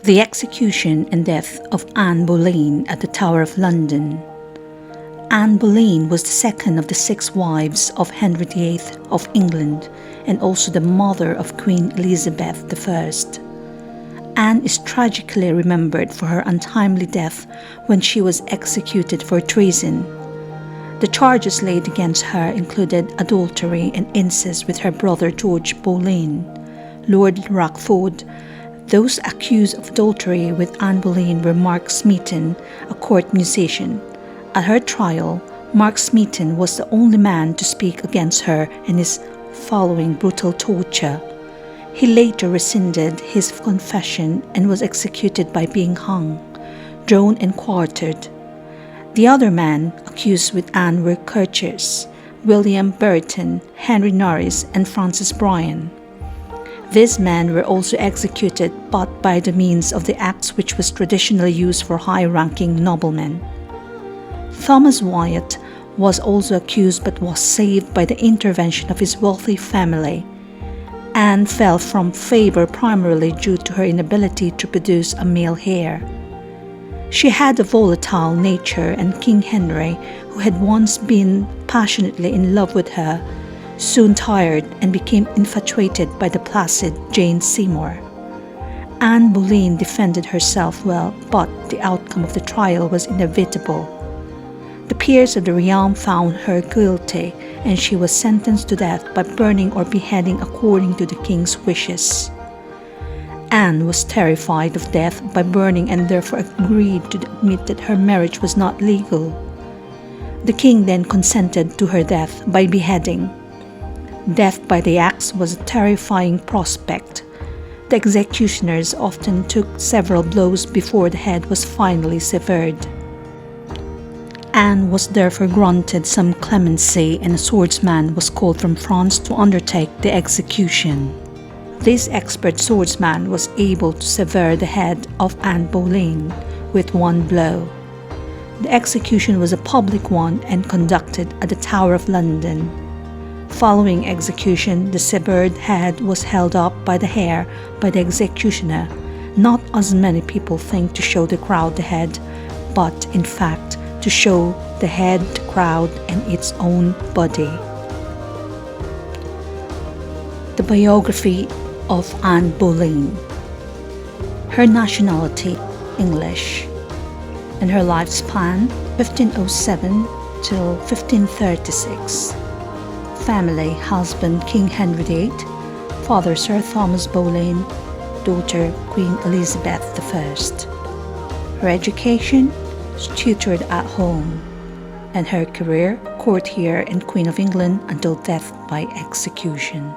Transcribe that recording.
The execution and death of Anne Boleyn at the Tower of London. Anne Boleyn was the second of the 6 wives of Henry VIII of England and also the mother of Queen Elizabeth I. Anne is tragically remembered for her untimely death when she was executed for treason. The charges laid against her included adultery and incest with her brother George Boleyn, Lord Rochford. Those accused of adultery with Anne Boleyn were Mark Smeaton, a court musician. At her trial, Mark Smeaton was the only man to speak against her and is following brutal torture. He later rescinded his confession and was executed by being hung, drawn and quartered. The other men accused with Anne were courtiers, William Brereton, Henry Norris and Francis Bryan. These men were also executed but by the means of the axe which was traditionally used for high-ranking noblemen. Thomas Wyatt was also accused but was saved by the intervention of his wealthy family. Anne fell from favor primarily due to her inability to produce a male heir. She had a volatile nature, and King Henry, who had once been passionately in love with her, soon tired and became infatuated by the placid Jane Seymour. Anne Boleyn defended herself well, but the outcome of the trial was inevitable. The peers of the realm found her guilty, and she was sentenced to death by burning or beheading according to the king's wishes. Anne was terrified of death by burning and therefore agreed to admit that her marriage was not legal. The king then consented to her death by beheading. Death by the axe was a terrifying prospect. The executioners often took several blows before the head was finally severed. Anne was therefore granted some clemency, and a swordsman was called from France to undertake the execution. This expert swordsman was able to sever the head of Anne Boleyn with one blow. The execution was a public one and conducted at the Tower of London. Following execution, the severed head was held up by the hair by the executioner, not as many people think to show the crowd the head, but in fact to show the head, the crowd, and its own body. The biography of Anne Boleyn. Her nationality, English, and her lifespan, 1507 till 1536. Family: husband King Henry VIII, father Sir Thomas Boleyn, daughter Queen Elizabeth I. Her education: tutored at home, and her career: courtier and Queen of England until death by execution.